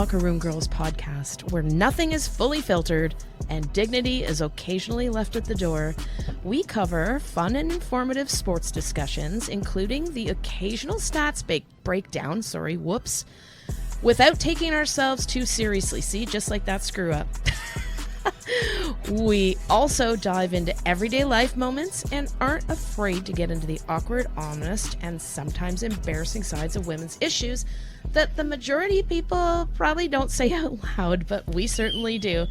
Lockr Room Grlz podcast, where nothing is fully filtered and dignity is occasionally left at the door. We cover fun and informative sports discussions, including the occasional stats breakdown, without taking ourselves too seriously. See, just like that screw up. We also dive into everyday life moments and aren't afraid to get into the awkward, honest, and sometimes embarrassing sides of women's issues that the majority of people probably don't say out loud, but we certainly do.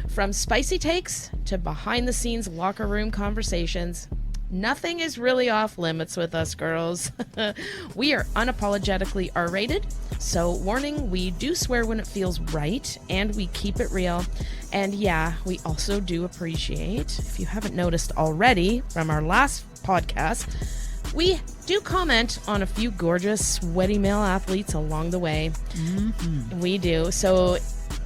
From spicy takes to behind-the-scenes locker room conversations, nothing is really off limits with us girls. We are unapologetically R-rated, so warning, we do swear when it feels right, and we keep it real. And yeah, we also do appreciate, if you haven't noticed already from our last podcast, we do comment on a few gorgeous, sweaty male athletes along the way. Mm-hmm. We do. So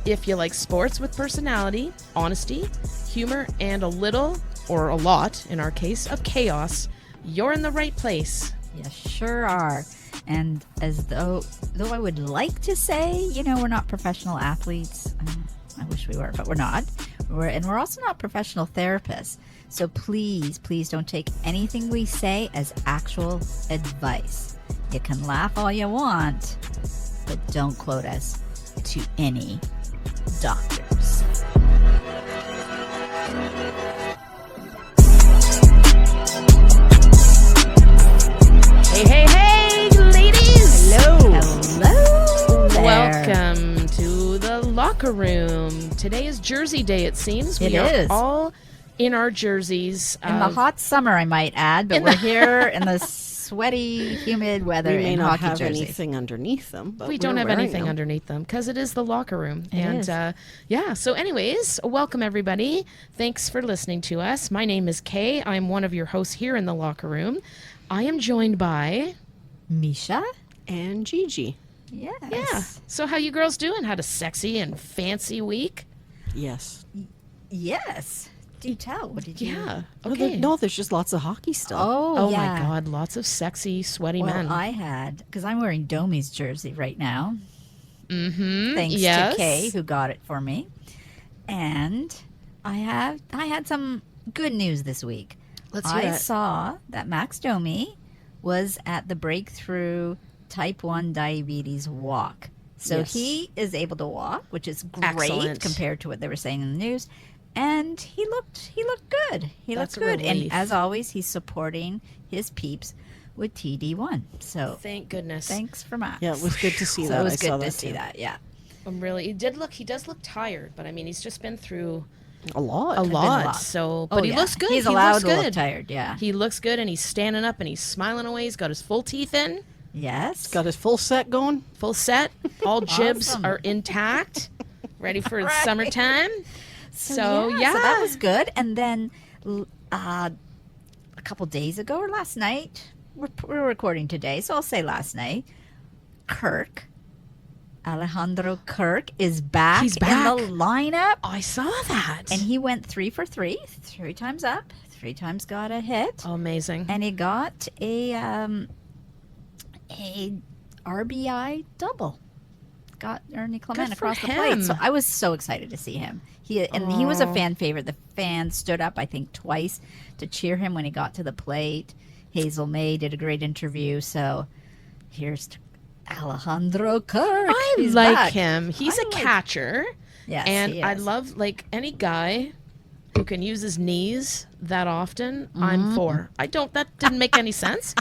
if you like sports with personality, honesty, humor, and a little, or a lot, in our case, of chaos, you're in the right place. You sure are. And as though I would like to say, we're not professional athletes. I wish we were, but we're not. We're also not professional therapists. So please don't take anything we say as actual advice. You can laugh all you want, but don't quote us to any doctors. Hey, ladies! Hello there. Welcome to the Lockr Room. Today is Jersey Day, it seems. We are all in our jerseys. In the hot summer, I might add, but we're here in the sweaty, humid weather in hockey jerseys. We may not have anything underneath them, but we don't have anything underneath them because it is the Lockr Room. So anyways, welcome everybody. Thanks for listening to us. My name is Kay. I'm one of your hosts here in the Lockr Room. I am joined by Misha and Gigi. Yes. Yeah. So how you girls doing? Had a sexy and fancy week? Yes. Yes. Do tell. What did you? Yeah. Okay. No, there's just lots of hockey still. Oh yeah. My God! Lots of sexy, sweaty men. I had, because I'm wearing Domi's jersey right now. Mm-hmm. Thanks to Kay, who got it for me. And I had some good news this week. Let's hear it. I saw that Max Domi was at the Breakthrough Type 1 Diabetes Walk. So he is able to walk, which is great compared to what they were saying in the news. And he looked good. He looked good. And as always, he's supporting his peeps with TD1. So thank goodness. Thanks for Max. Yeah, it was good to see that. It was good to see that. Yeah. He does look tired, but I mean, he's just been through a lot. So, but he looks good. He's allowed to look tired. Yeah. He looks good, and he's standing up and he's smiling away. He's got his full teeth in. Yes. Got his full set going. Full set. All jibs are intact, ready for the summertime. So that was good. And then a couple days ago or last night, we're recording today, so I'll say last night, Alejandro Kirk is back. He's back in the lineup. I saw that. And he went 3 for 3, 3 times up, 3 times got a hit. Oh, amazing. And he got a RBI double. Got Ernie Clement across the plate. So I was so excited to see him. He was a fan favorite. The fans stood up, I think, twice to cheer him when he got to the plate. Hazel May did a great interview. So here's Alejandro Kirk. He's like him. He's a catcher. Yes, and he is. I love any guy who can use his knees that often. I'm for. That didn't make any sense.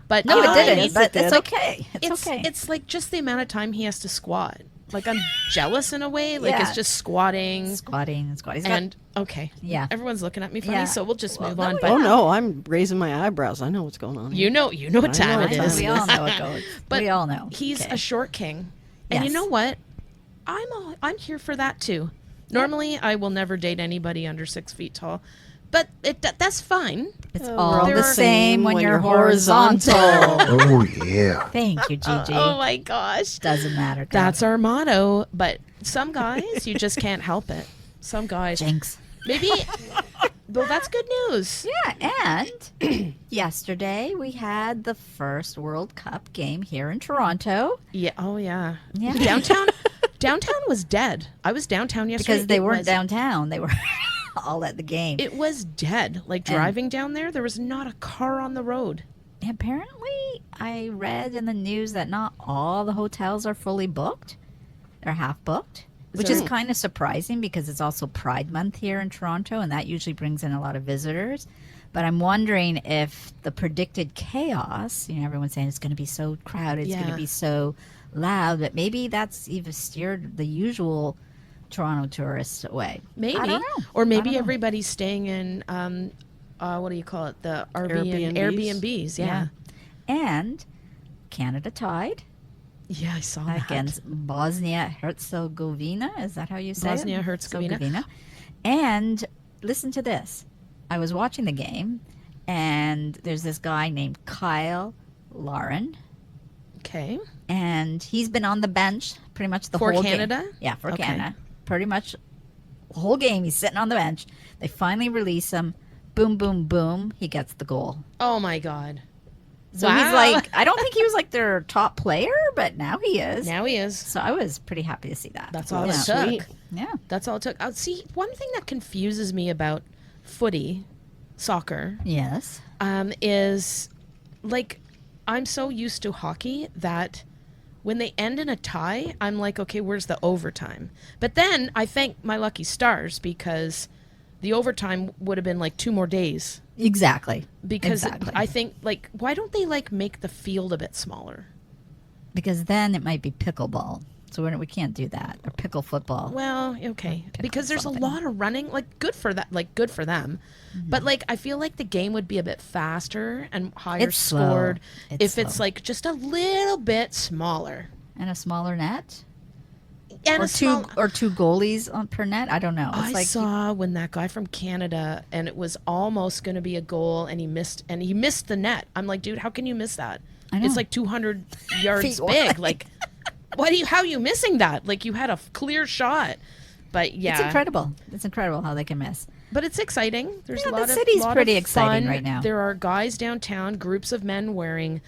But no, it didn't. But it's okay. It's okay. It's like just the amount of time he has to squat. Like I'm jealous in a way. Like it's just squatting. And everyone's looking at me funny, so we'll just move on. But no, I'm raising my eyebrows. I know what's going on. You know what time it is. We all know it goes. But we all know. He's a short king, and you know what? I'm here for that too. Normally, I will never date anybody under 6 feet tall. But that's fine. It's all the same when you're horizontal. Oh, yeah. Thank you, Gigi. Oh, my gosh. Doesn't matter. God. That's our motto. But some guys, you just can't help it. Some guys. Jinx. Maybe. Well, that's good news. Yeah, and yesterday we had the first World Cup game here in Toronto. Yeah. Oh, yeah. Yeah. Downtown was dead. I was downtown yesterday. Because they It weren't was- downtown. They were all at the game. It was dead. Like driving down there was not a car on the road. Apparently, I read in the news that not all the hotels are fully booked. They're half booked, which is kind of surprising because it's also Pride Month here in Toronto, and that usually brings in a lot of visitors. But I'm wondering if the predicted chaos, everyone's saying it's going to be so crowded, it's going to be so loud, but maybe that's even steered the usual Toronto tourists away. Maybe. I don't know. Or I maybe don't know. everybody's staying in, what do you call it? The Airbnbs? Yeah. And Canada tied Yeah, I saw that. against Bosnia-Herzegovina. Is that how you say it? Bosnia-Herzegovina. And listen to this. I was watching the game, and there's this guy named Kyle Lauren, Okay. and he's been on the bench pretty much the For whole Canada? game. Yeah, for Okay. Canada. Pretty much the whole game, he's sitting on the bench. They finally release him. Boom, boom, boom. He gets the goal. Oh, my God. So he's like, I don't think he was like their top player, but now he is. Now he is. So I was pretty happy to see that. That's all That's it took. sweet. Yeah. That's all it took. See, one thing that confuses me about footy, soccer, Yes. is like I'm so used to hockey that when they end in a tie, I'm like, okay, where's the overtime? But then I thank my lucky stars because the overtime would have been like 2 more days. Exactly. Because Exactly. I think, like, why don't they like make the field a bit smaller? Because then it might be pickleball. So we can't do that. Or pickle football. Well, okay, Pick because there's something. a lot of running. Like, good for that. Like, good for them. But like, I feel like the game would be a bit faster and higher It's slow. scored It's if it's slow. like just a little bit smaller. And a smaller net? And Or a small, two goalies per net? I don't know. It's I like saw when that guy from Canada, and it was almost going to be a goal, and he missed the net. I'm like, dude, how can you miss that? I know. It's like 200 yards Feet big. wide. Like, how are you missing that? Like, you had a clear shot. But yeah, It's incredible. It's incredible how they can miss. But it's exciting. There's Yeah, a lot the of city's lot pretty of exciting fun. right now. There are guys downtown, groups of men wearing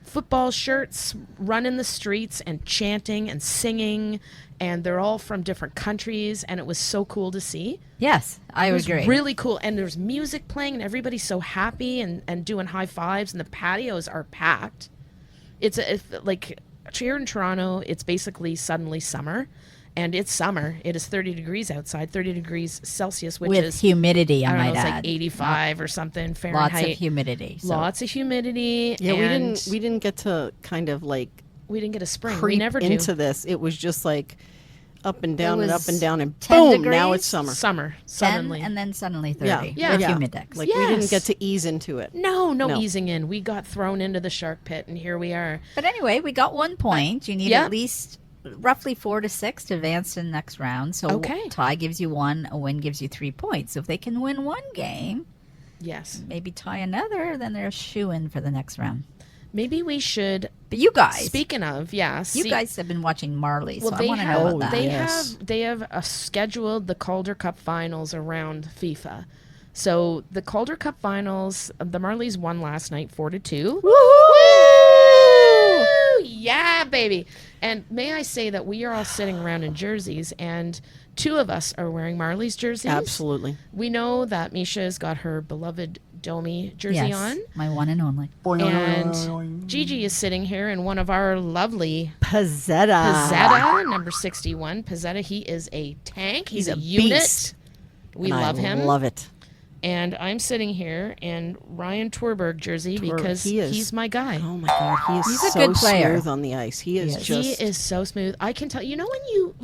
football shirts, running the streets and chanting and singing, and they're all from different countries, and it was so cool to see. Yes, I It was agree. really cool, and there's music playing, and everybody's so happy and doing high fives, and the patios are packed. It's like here in Toronto, it's basically suddenly summer. And it's summer. It is 30 degrees outside, 30 degrees Celsius, which With is humidity, I I don't know, might it's add. like 85 or something Fahrenheit. Lots of humidity. So. Lots of humidity. Yeah, and we didn't get to kind of like we didn't get a spring. We creep never into do. this. It was just like up and down and up was and down and 10 boom, degrees? now it's summer. Summer, 10 suddenly. and then suddenly 30 Yeah, with yeah. humidex. Like we didn't Yes. get to ease into it. no No. easing in. We got thrown into the shark pit, and here we are. But anyway, we got 1 point. You need yeah. at least roughly 4 to 6 to advance to the next round. So Okay. tie gives you 1, a win gives you 3 points. So if they can win 1 game, Yes. maybe tie another, then they're a shoo-in for the next round. Maybe we should. But you guys, Speaking of, yeah. you guys have been watching Marlies, Well, so I they want to have, know about that. They Yes. have scheduled the Calder Cup finals around FIFA. So the Calder Cup finals, the Marlies won last night 4-2. Woo! Yeah, baby. And may I say that we are all sitting around in jerseys, and 2 of us are wearing Marlies jerseys. Absolutely. We know that Misha's got her beloved Domi jersey Yes, on. my one and only. And Gigi is sitting here in one of our lovely Pizzetta. Pizzetta, number 61. Pizzetta, he is a tank. He's a unit. beast. We And love I him. love it. And I'm sitting here in Ryan Twerberg jersey Twerberg, because he is- he's my guy. Oh my God, he is He's a so good player. smooth on the ice. He is Yes. just. He is so smooth. I can tell. You know when you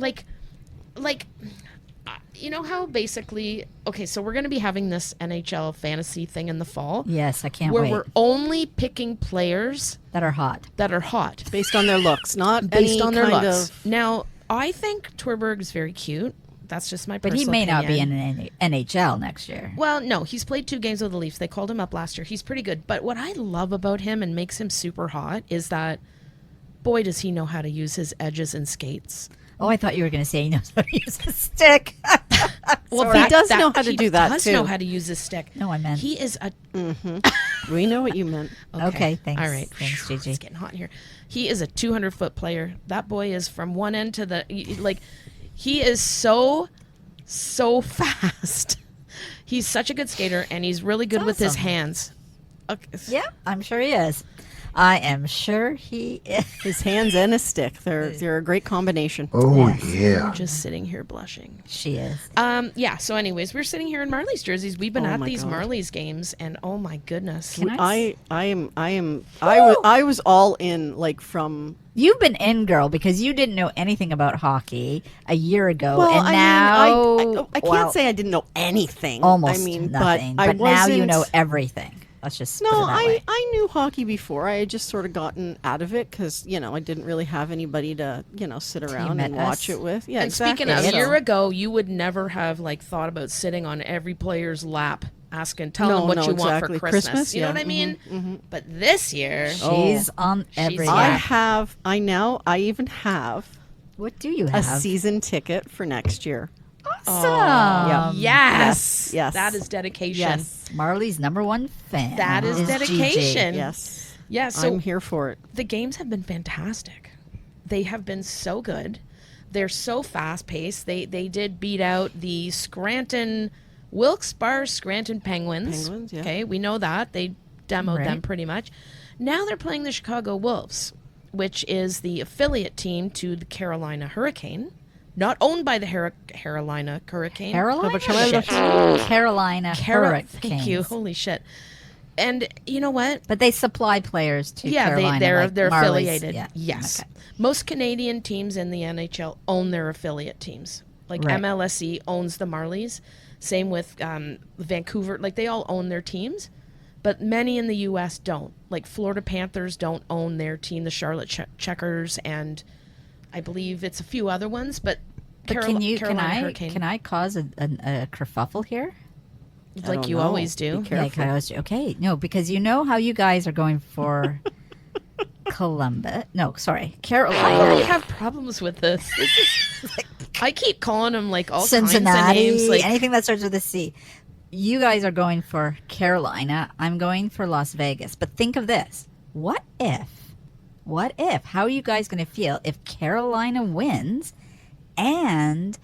you know how basically. Okay, so we're going to be having this NHL fantasy thing in the fall, Yes, I can't where wait. we're only picking players That are hot. that are hot based on their looks, not based any on their kind looks. of. Now, I think Twerberg is very cute. That's just my But personal he may not be opinion. in an NHL next year. Well, no, he's played 2 games with the Leafs. They called him up last year. He's pretty good. But what I love about him and makes him super hot is that, boy, does he know how to use his edges and skates. Oh, I thought you were going to say he knows how to use a stick. Well, He does know how to he do that, does too. know how to use his stick. No, I meant. He is a We know what you meant. Okay, thanks. All right. Thanks, Gigi. It's getting hot in here. He is a 200-foot player. That boy is from one end to the like. He is so fast. He's such a good skater, and he's really good with his awesome. hands. Okay. Yeah, I'm sure he is. I am sure he is. His hands and his stick. They're a great combination. Oh, Yes. yeah. I'm just sitting here blushing. She is. Yeah. So, anyways, we're sitting here in Marlies jerseys. We've been Oh at my these God. Marlies games, and oh my goodness, Can I was all in, like, from. You've been in, girl, because you didn't know anything about hockey a year ago, Well, and I now mean, I can't say I didn't know anything. almost I mean, nothing. but I now you wasn't- know everything. Let's just No, put it that way. I knew hockey before. I had just sort of gotten out of it because I didn't really have anybody to sit around and us. watch it with. Yeah, And exactly. speaking of, a So- year ago, you would never have like thought about sitting on every player's lap, telling No, them what no, you want exactly. for Christmas. Christmas, You know yeah, what I mean? But this year, She's on every. Yeah. I even have What do you a have? season ticket for next year. Awesome. yes, Yes. that is dedication. Yes. Marley's #1 fan. That is Gigi. dedication. Yes. Yeah, so I'm here for it. the games have been fantastic. They have been so good. They're so fast paced. They did beat out the Wilkes-Barre Scranton Penguins. Penguins, yeah. Okay, we know that. They demoed them Right. pretty much. Now they're playing the Chicago Wolves, which is the affiliate team to the Carolina Hurricane. Not owned by the Carolina Hurricane. Carolina. Shit. Carolina Hurricanes. Thank you. Holy shit. And you know what? But they supply players to Yeah, Carolina. they're like they're Marlies. affiliated. Yeah. Yes, Okay. most Canadian teams in the NHL own their affiliate teams. Like Right. MLSE owns the Marlies. Same with Vancouver. Like they all own their teams, but many in the U.S. don't. Like Florida Panthers don't own their team. The Charlotte Checkers, and I believe it's a few other ones. But Carolina Hurricane, can I cause a kerfuffle here? like don't you know. always do. Be careful. Okay, no, because you know how you guys are going for Columbus. No, sorry, I Carolina, have problems with this. I keep calling them like all Cincinnati, kinds of names. Like anything that starts with a C. You guys are going for Carolina. I'm going for Las Vegas. But think of this: what if? How are you guys going to feel if Carolina wins and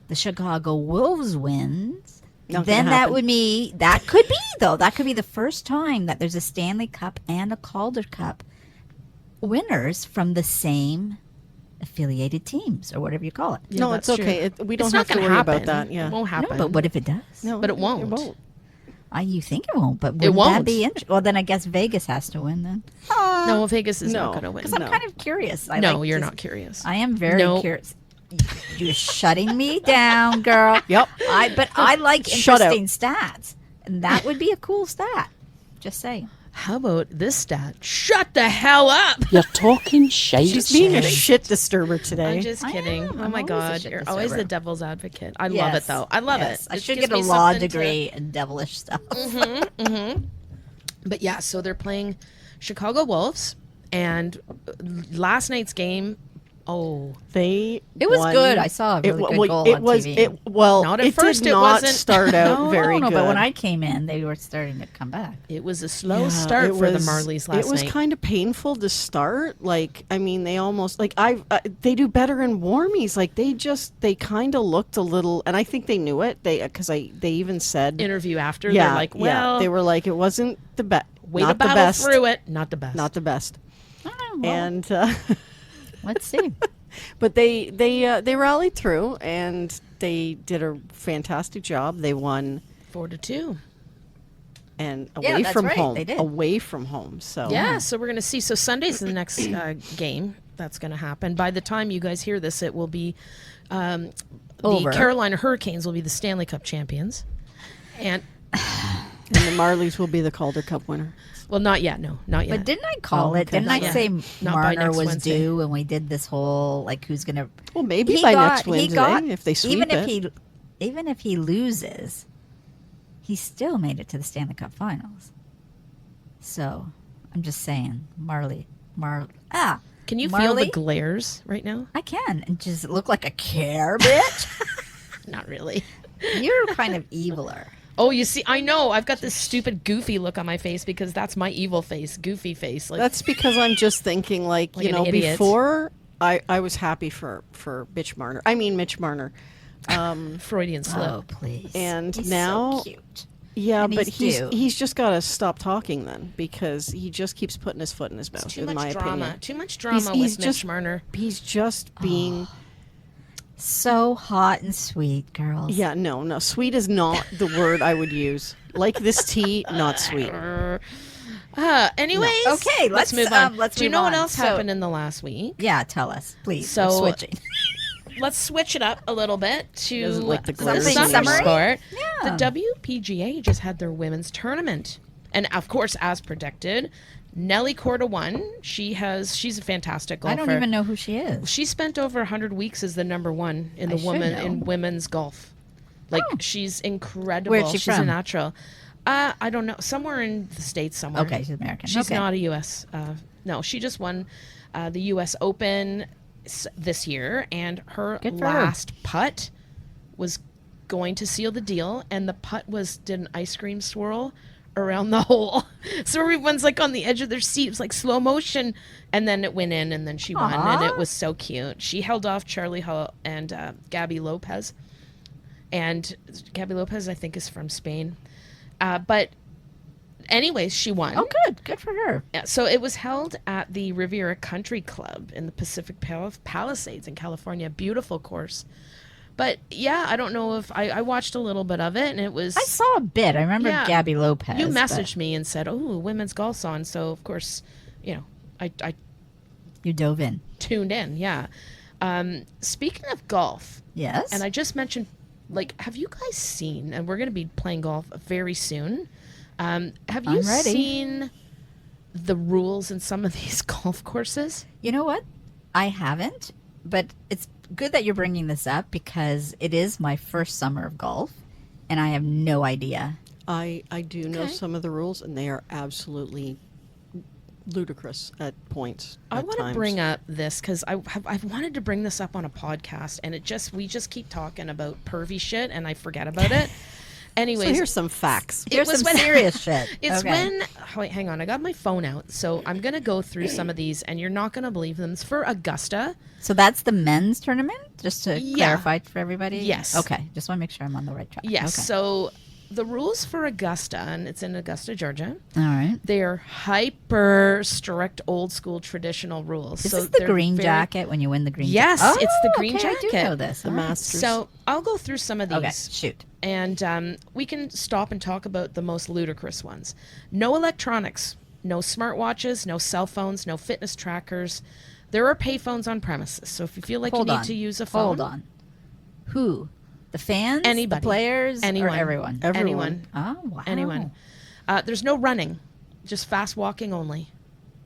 the Chicago Wolves wins? Not gonna Then that happen. would be that could be the first time that there's a Stanley Cup and a Calder Cup winners from the same affiliated teams or whatever you call it. Yeah, No, it's that's okay. true. We don't It's have not to gonna worry about happen. that. Yeah. It won't happen. No, but what if it does? No, But it won't. It won't. You think it won't, but wouldn't that won't. be interesting? Well, then I guess Vegas has to win then. No, Vegas is not No, going to win. Because I'm kind of curious. I No, like you're to- not curious. I am very No. curious. You're shutting me down, girl. Yep. But I like Shut out. interesting stats, and that would be a cool stat. Just saying. How about this stat? Shut the hell up! You're talking shite. She's being a shit disturber today. I'm just I kidding. am. Oh I'm my always a god, shit you're always disturber. the devil's advocate. I love it though. I love Yes. it. I It should gives get a me law something to- degree in devilish stuff. But yeah, so they're playing Chicago Wolves, and last night's game. Oh, They It was won. good. I saw a really good goal it on was, TV. It, well, Not at it first, did it not wasn't. start out very no, good. but when I came in, they were starting to come back. it was a slow Yeah, start it for the was- Marlies last It was night. kind of painful to start. Like, I mean, they almost like they do better in warmies. Like they kind of looked a little, and I think they knew it. They even said Interview after, yeah, they're like, well, they were like it wasn't the best, way to not the battle best, through it. Not the best. not the best. Oh, well, And let's see. but they rallied through and they did a fantastic job. They won 4-2. and Yeah, away that's from right, home, they did. away from home. So Yeah, so we're going to see. So Sunday's the next game that's going to happen. By the time you guys hear this, it will be the Over. Carolina Hurricanes will be the Stanley Cup champions. And, and the Marlies will be the Calder Cup winner. well, not yet. No, not yet. But didn't I call Oh, it? okay. Didn't I Not say yet. Not by Marner next was Wednesday. due when we did this whole like who's gonna? Well, maybe He by got- next he Wednesday got- if they sweep it. Even if he loses, he still made it to the Stanley Cup Finals. So I'm just saying, Can Can you feel the Marley? glares right now? I can, and just look like a care bitch. Not really. You're kind of eviler. Oh, you see, I know. I've got this stupid goofy look on my face because that's my evil face, goofy face. Like, That's because I'm just thinking, like Like an idiot. before I was happy for Mitch Marner. I mean, Mitch Marner. Freudian slip. Oh, please. And He's now- so cute. Yeah, And but he's due. he's just got to stop talking then, because he just keeps putting his foot in his mouth. Too in much my drama. opinion, Too much drama he's with just Mitch Marner. He's just being. So hot and sweet, girls. Yeah, no. Sweet is not the word I would use. Like this tea, not sweet. Anyways, Okay, let's move on. let's Do you move know what on. else So- happened in the last week? Yeah, tell us, please. So- We're switching. Let's switch it up a little bit to Doesn't like the some glitter summer summery? sport. Yeah. The WPGA just had their women's tournament, and of course, as predicted, Nelly Korda won. She's a fantastic golfer. I don't even know who she is. She spent over 100 weeks as the number one in I the should know. women's golf. Like Oh. she's incredible. Where's she she's a from? natural. I don't know, somewhere in the States somewhere. Okay, she's American. She's Okay. not a U.S. No, she just won the U.S. Open this year, and her Good for her. last putt was going to seal the deal, and the putt did an ice cream swirl around the hole. So everyone's like on the edge of their seats, like slow motion, and then it went in, and then she won, and it Aw. was so cute. She held off Charlie Hull and Gabby Lopez, and Gabby Lopez I think is from Spain, but anyways, she won. Oh, good for her. Yeah, so it was held at the Riviera Country Club in the Pacific Palisades in California. Beautiful course. But yeah, I don't know if I watched a little bit of it, and it was. I saw a bit. I remember Yeah. Gabby Lopez. You but- messaged me and said, "Oh, women's golf's on," so of course, I You dove in. tuned in. Yeah. Speaking of golf, Yes. and I just mentioned, like, have you guys seen? And we're going to be playing golf very soon. Have you I'm ready. seen the rules in some of these golf courses? You know what? I haven't, but it's good that you're bringing this up because it is my first summer of golf, and I have no idea. I do know Okay. some of the rules, and they are absolutely ludicrous at points. I at want to times. bring up this because I've wanted to bring this up on a podcast, and we just keep talking about pervy shit, and I forget about it. Anyways, So here's some facts. It Here's was some when- serious shit. It's Okay. when wait, hang on, I got my phone out, so I'm gonna go through some of these, and you're not gonna believe them. It's for Augusta. So that's the men's tournament, just to Yeah. clarify for everybody. Yes. Okay. Just want to make sure I'm on the right track. Yes. Okay. So the rules for Augusta, and it's in Augusta, Georgia. All right. They're hyper strict, old school, traditional rules. Is so this the they're green very- jacket when you win the green? Yes, jacket? it's the green okay, I jacket. do know this. The All right. Masters. So I'll go through some of these. Okay. Shoot. And we can stop and talk about the most ludicrous ones. No electronics, no smartwatches, no cell phones, no fitness trackers. There are payphones on premises, so if you feel like Hold you need on. to use a phone, Hold on. Who? The fans? Anybody. The players? Anyone. Or everyone? Anyone. Oh, wow. Anyone. There's no running, just fast walking only.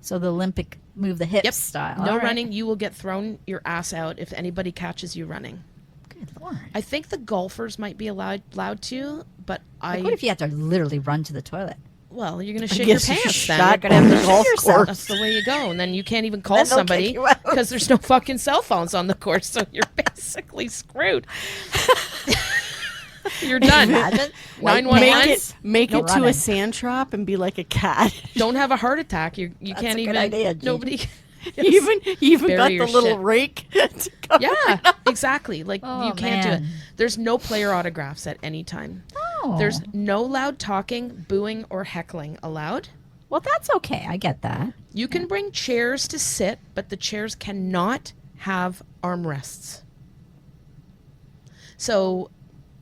So the Olympic move the hips Yep. style. No All right. running. You will get thrown your ass out if anybody catches you running. Good Lord. I think the golfers might be allowed to, but Like, what if you had to literally run to the toilet? well, you're going to shit your guess you pants shot then. on You're gonna have the to golf shit yourself. course. That's the way you go, and then you can't even call Then they'll kick somebody you out. because there's no fucking cell phones on the course, so you're basically screwed. You're done. Imagine. White 911. pants. Make No it to a running. sand trap and be like a cat. Don't have a heart attack. You can't a even. good idea, Gigi. Nobody. You even Bury got your the little shit. rake. To cover Yeah, it up. exactly. Like Oh, you can't do man. it. There's no player autographs at any time. Oh. There's no loud talking, booing, or heckling allowed. Well, that's okay. I get that. You can bring chairs to sit, but the chairs cannot have armrests. So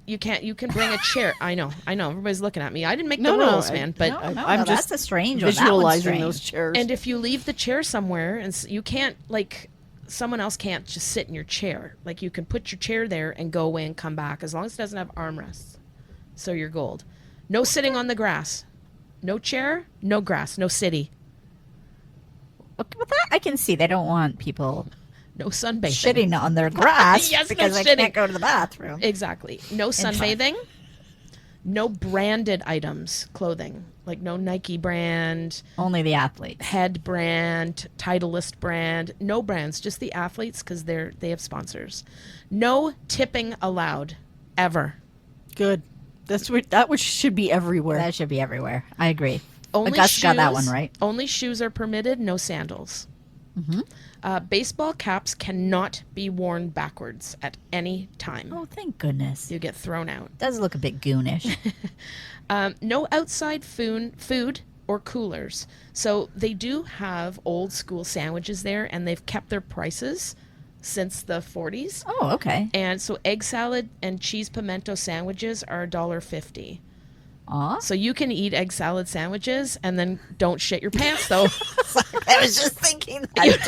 you can bring a chair. I know. Everybody's looking at me. I didn't make the rules, man. But I'm just that's a strange one. That one's visualizing strange. those chairs. and if you leave the chair somewhere, and you can't someone else can't just sit in your chair. Like you can put your chair there and go away and come back as long as it doesn't have armrests. So you're gold. No sitting on the grass. No chair, no grass, no city, Okay, well, that I can see. They don't want people no sunbathing. shitting on their grass Yes, no because they shitting. can't go to the bathroom. Exactly. No sunbathing. No branded items, clothing. Like no Nike brand, Only the athletes. Head brand, Titleist brand. No brands, just the athletes because they have sponsors. No tipping allowed, ever. Good. Should be everywhere. That should be everywhere. I agree. Only Augusta got that shoes- one right. Only shoes are permitted, no sandals. Baseball caps cannot be worn backwards at any time. Oh, thank goodness. You get thrown out. Does look a bit goonish. No outside food or coolers. So they do have old school sandwiches there, and they've kept their prices since the 40s. Oh, okay. And so egg salad and cheese pimento sandwiches are $1.50. Aw. So you can eat egg salad sandwiches and then don't shit your pants, though. I was just thinking that.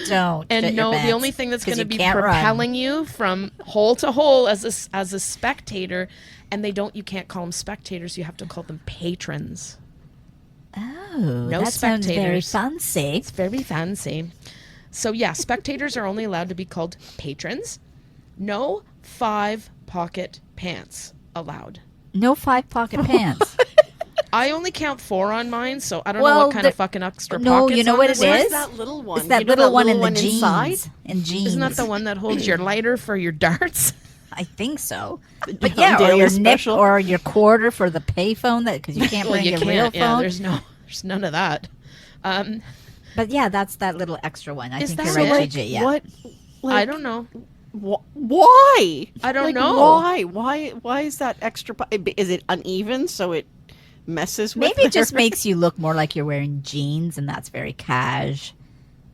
Don't. And shit your no, the pants, only thing that's 'cause going to you be can't run. propelling you from hole to hole as a spectator, and you can't call them spectators, you have to call them patrons. Oh, No that sounds very spectators. fancy. It's very fancy. So yeah, spectators are only allowed to be called patrons. No 5-pocket pants allowed. No 5-pocket pants. I only count 4 on mine, so I don't know Well, what kind of fucking extra no, pockets you know on what this it Where's is? that little one? It's that You know little one in the inside? jeans. In jeans. Isn't that the one that holds your lighter for your darts? I think so. But But yeah, or daily your special. nick or your quarter for the payphone because you can't Well, bring you your can't. real Yeah, phone. there's none of that. But yeah, that's that little extra one. I Is think that you're right, it? Like, GG. Yeah. what? Like, I don't know. Why? I don't Like, know. Why is that extra? Is it uneven so it messes with? Maybe it just their- makes you look more like you're wearing jeans, and that's very cash.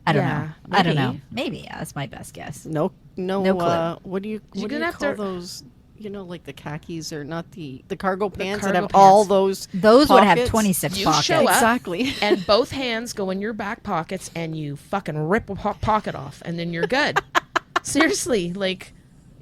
I don't Yeah, know. I don't maybe. know. Maybe yeah, that's my best guess. no. clue. What do you You're call gonna have to- those? You know, like the khakis or not the cargo pants that cargo have all pants. those. Those would have pockets? 26 You pockets. show up. Exactly. And both hands go in your back pockets, and you fucking rip a pocket off, and then you're good. Seriously, like,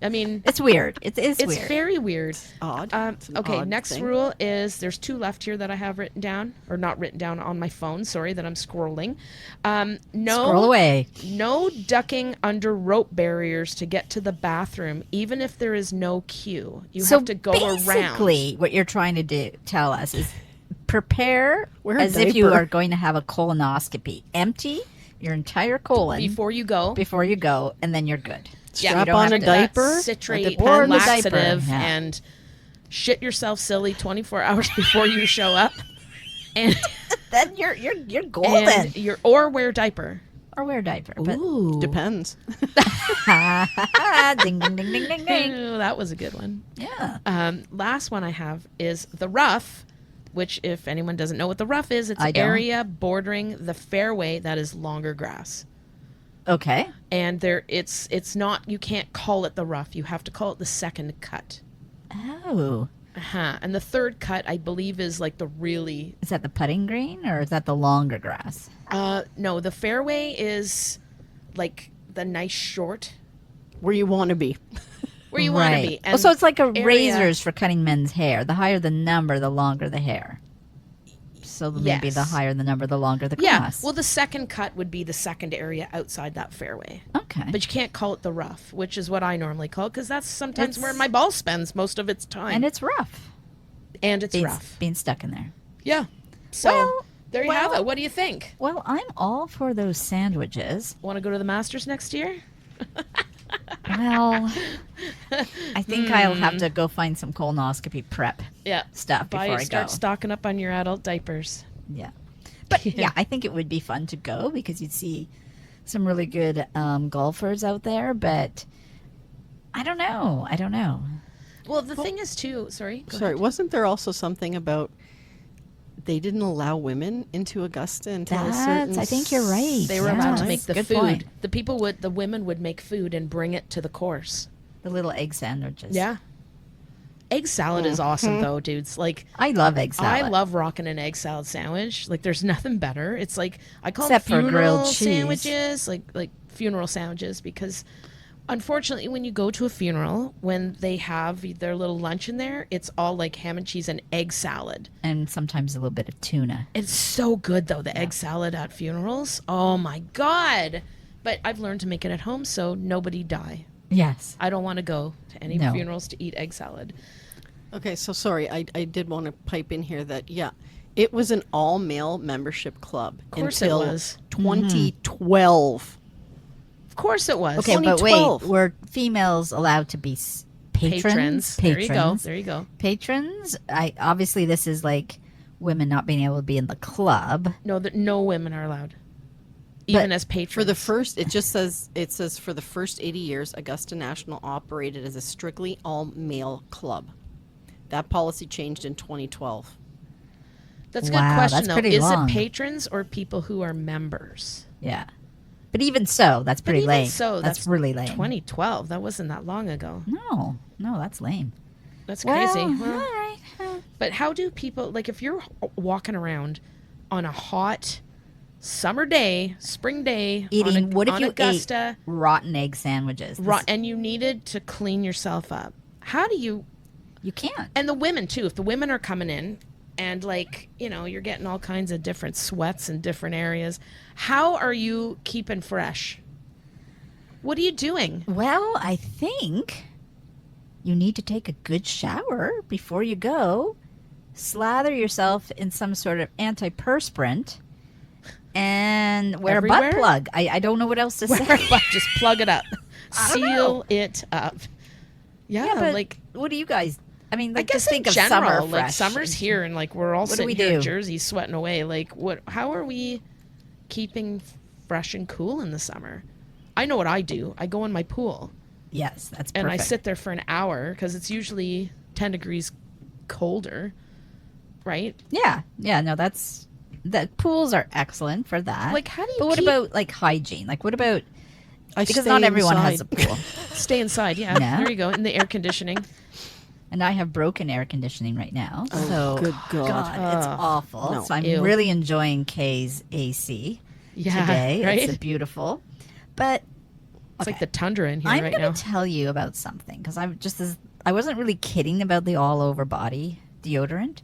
I mean, It's weird. It's it's weird. very weird. Odd. It's an Okay, odd next thing. rule is there's 2 left here that I have written down, or not written down on my phone. Sorry, that I'm scrolling. No, Scroll away. No ducking under rope barriers to get to the bathroom, even if there is no queue. You So have to go around. basically, what you're trying to tell us is prepare Wear a as if you diaper. are going to have a colonoscopy. Empty your entire colon Before you go, before you go, and then you're good. Yeah, Strap you don't on have a to- diaper. citrate, Or the diaper, laxative, yeah. and shit yourself silly 24 hours before you show up, and Then you're golden. and or wear diaper. Or wear a diaper. But Ooh, Depends. ding ding ding ding ding ding. Ooh, that was a good one. Yeah. Last one I have is the rough, which, if anyone doesn't know what the rough is, it's I an don't. area bordering the fairway that is longer grass. Okay. And it's not, you can't call it the rough. You have to call it the second cut. Oh. And the third cut, I believe, is like the really, Is that the putting green or is that the longer grass? no, the fairway is like the nice short Where you want to be. where you want to be. Oh, so it's like a area- razors for cutting men's hair. The higher the number, the longer the hair. So maybe Yes. the higher the number, the longer the Yeah, grass. well, the second cut would be the second area outside that fairway. Okay. But you can't call it the rough, which is what I normally call it, because that's sometimes It's- where my ball spends most of its time. And it's rough. And it's Being, rough. being stuck in there. Yeah. So Well- there you have well- it. What do you think? Well, I'm all for those sandwiches. Want to go to the Masters next year? Well, I think I'll have to go find some colonoscopy prep Yeah. stuff before I Start go. stocking up on your adult diapers. Yeah. But yeah, I think it would be fun to go because you'd see some really good golfers out there. But I don't know. Well, the thing is, too, sorry. Go Sorry, ahead. wasn't there also something about they didn't allow women into Augusta until a certain? I think you're right. They were Yeah, allowed to that's make the good food. point. The women would make food and bring it to the course. The little egg sandwiches. Yeah. Egg salad is awesome, though, dudes. Like, I love egg salad. I love rocking an egg salad sandwich. Like, there's nothing better. It's like, I call Except them for funeral grilled cheese. sandwiches, like funeral sandwiches, because unfortunately, when you go to a funeral, when they have their little lunch in there, it's all like ham and cheese and egg salad. And sometimes a little bit of tuna. It's so good, though, the egg salad at funerals. Oh, my God. But I've learned to make it at home, so nobody die. Yes. I don't want to go to any No. funerals to eat egg salad. Okay, so sorry, I did want to pipe in here that it was an all male membership club course it until was. 2012. Of course it was. Okay, but wait. 2012. Were females allowed to be patrons. There you go. Patrons. Obviously this is like women not being able to be in the club. No, no women are allowed, even as patrons. For the first, it says for the first 80 years, Augusta National operated as a strictly all-male club. That policy changed in 2012. That's a Wow, good question, that's though. pretty Is long. it patrons or people who are members? Yeah. But even so, that's pretty Even lame. so, that's really lame. 2012. That wasn't that long ago. No, that's lame. That's crazy. Well, Well, all right. but how do people, like, if you're walking around on a hot summer day, spring day, Eating, what if on you Augusta, ate rotten egg sandwiches? and you needed to clean yourself up? How do you? You can't. And the women too. If the women are coming in, and like, you know, you're getting all kinds of different sweats in different areas, how are you keeping fresh? What are you doing? Well, I think you need to take a good shower before you go. Slather yourself in some sort of antiperspirant and wear a Everywhere? butt plug. I don't know what else to say. Just plug it up. I don't know. Seal it up. Yeah, but like, what do you guys? I mean, like, I guess just think in of general, summer like fresh. summer's here, and like we're all What do sitting we here in do? Jersey sweating away. Like, what? How are we keeping fresh and cool in the summer? I know what I do. I go in my pool Yes, that's perfect. and I sit there for an hour because it's usually 10 degrees colder, right? Yeah. No, that's the pools are excellent for that. Like, how do you But what keep- about like hygiene? Like, what about because stay not everyone has a inside. pool, Stay inside. Yeah, Yeah. there you go. In the air conditioning. and I have broken air conditioning right now. so good God. it's awful. No. So I'm Ew. really enjoying Kay's AC Yeah, today. right? It's beautiful, but It's like the tundra in here I'm right going now. to tell you about something because I wasn't really kidding about the all over body deodorant.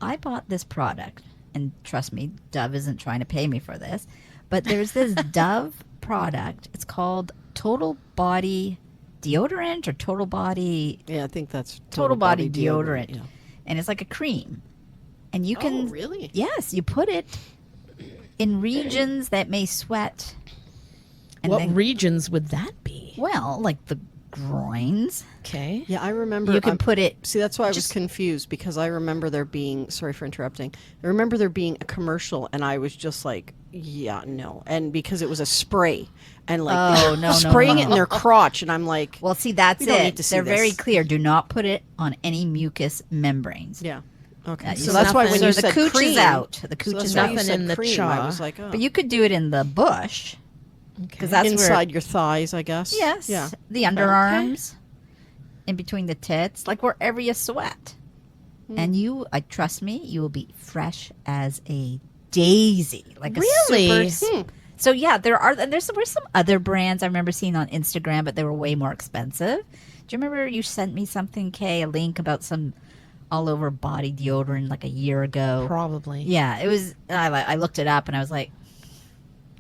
I bought this product, and trust me, Dove isn't trying to pay me for this, but there's this Dove product. It's called Total Body Deodorant or Total Body Yeah, I think that's Total Body deodorant, Yeah. and it's like a cream, and you can Oh, really? yes, you put it in regions that may sweat. And What then, regions would that be? well, like the groins. Okay. Yeah, I remember. You can put it. See, that's why I was just- confused because I remember there being. Sorry for interrupting. I remember there being a commercial, and I was just like, "Yeah, no," and because it was a spray, and like Oh, they were no, spraying no. it in their crotch, and I'm like, Well, see, that's We don't it. need to see They're very this. clear. Do not put it on any mucus membrains. "Yeah, okay." Yeah, so you that's why nothing- when so you the said cooch cream, is out. The so cooch that's is why out. you Nothing said in the cream, chaw. I was like, "Oh." But you could do it in the bush because Okay. that's inside your thighs, I guess. where. Yes. Yeah. The underarms, in between the tits, like wherever you sweat, and you, trust me, you will be fresh as a daisy, like Really? a super. So yeah, were some other brands I remember seeing on Instagram, but they were way more expensive. Do you remember you sent me something, Kay, a link about some all over body deodorant like a year ago? Probably. Yeah, it was. I looked it up and I was like,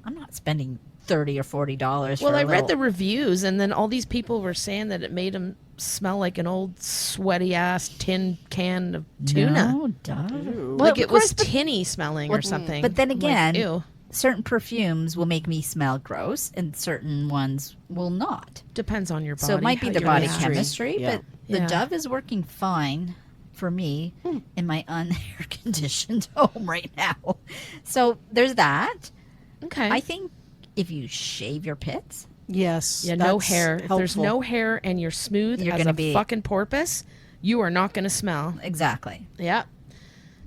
I'm not spending $30 or $40. Well, for I a read the little- reviews, and then all these people were saying that it made them smell like an old sweaty ass tin can of tuna. No, duh. Ooh. Well, Like it of course, was tinny smelling or something. But then I'm like, again, ew. certain perfumes will make me smell gross, and certain ones will not. Depends on your body. So it might be how the your body chemistry. chemistry, Yeah. but the Yeah. Dove is working fine for me in my unair conditioned home right now. So there's that. Okay. I think if you shave your pits, Yes. Yeah, no that's hair. If there's helpful. no hair and you're smooth You're as gonna a be- fucking porpoise, you are not going to smell. exactly. Yeah.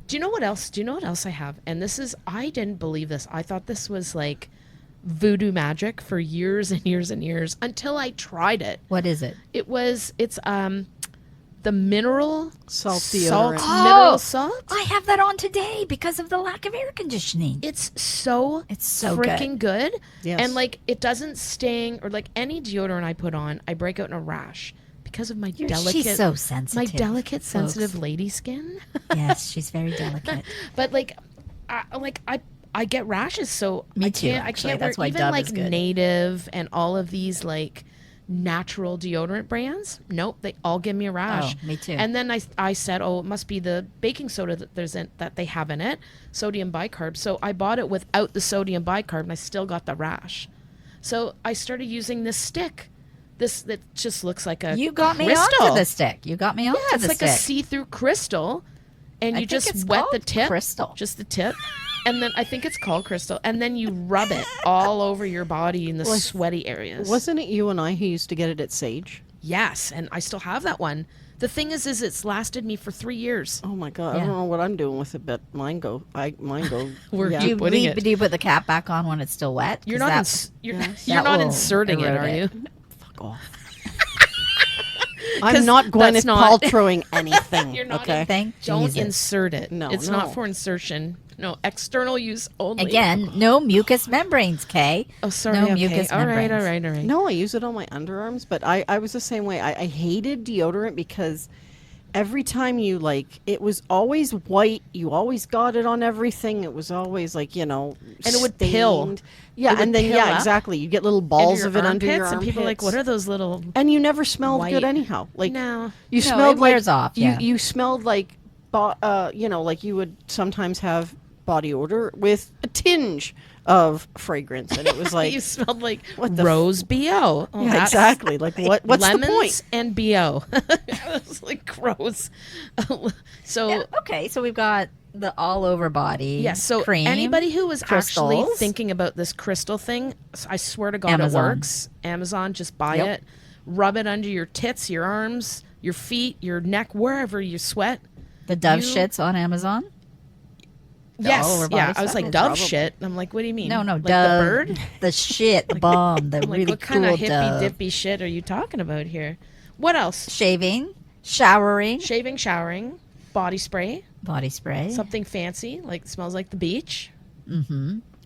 Do you know what else? Do you know what else I have? And this is, I didn't believe this. I thought this was like voodoo magic for years and years and years until I tried it. What is it? It's the mineral Salt salt, deodorant. mineral salt. I have that on today because of the lack of air conditioning. It's so freaking good. Yes. And like it doesn't sting or like any deodorant I put on, I break out in a rash because of my delicate She's so my sensitive. delicate folks. sensitive lady skin. Yes, she's very delicate. But like I get rashes, so Me I too, can't actually. I can't That's wear why even Dove like is good. Native and all of these like natural deodorant brands. Nope, they all give me a rash. Oh, me too. And then I said, oh, it must be the baking soda that they have in it, sodium bicarb. So I bought it without the sodium bicarb, and I still got the rash. So I started using this stick this that just looks like a You got me crystal. onto the stick. You got me onto Yeah, it's the like stick. a see-through crystal, and I you think it's just wet the called tip, crystal. just the tip, and then I think it's called crystal, and then you rub it all over your body in the sweaty areas. Wasn't it you and I who used to get it at Sage? Yes, and I still have that one. The thing is it's lasted me for 3 years. Oh my god, Yeah. I don't know what I'm doing with it, but mine go. Where yeah. do you putting it? Do you put the cap back on when it's still wet? You're 'Cause not that- you're that not will inserting it, erode are it. you? Fuck off. I'm not Gwyneth that's not- Paltrowing anything. You're not okay. Thank Don't Jesus. insert it. No, it's no. not for insertion. No, external use only. Again, no mucous membranes, Kay. Oh, sorry. No okay. mucous All right, membranes. all right, all right. No, I use it on my underarms, but I was the same way. I hated deodorant because every time you it was always white. You always got it on everything. It was always and it would pill. stained. Yeah, It would and then pill up exactly. You get little into balls your of it under your armpits, armpits. and people are like, what are those little? And you never smelled white- good anyhow. Like No. you No, smelled it wears off, yeah. You smelled like, like you would sometimes have body odor with a tinge of fragrance, and it was like You smelled like What the rose BO. Oh, yeah, that's- exactly. Like what's lemons the point? and BO. It was like gross. So Yeah, okay, so we've got the all over body. yes, so cream, anybody who was actually crystals. thinking about this crystal thing, I swear to God, Amazon. it works. Amazon, just buy Yep. it, rub it under your tits, your arms, your feet, your neck, wherever you sweat. the Dove you- shits on Amazon. The Yes, all-over yeah. body I was stuff? like It's dove probably- shit. I'm like, what do you mean? No, like Dove. the bird. The shit, the bomb, the I'm like, really what kind cool of hippy Dove. dippy shit are you talking about here? What else? Shaving, showering, Shaving, showering, body spray, body spray, something fancy, like smells like the beach, a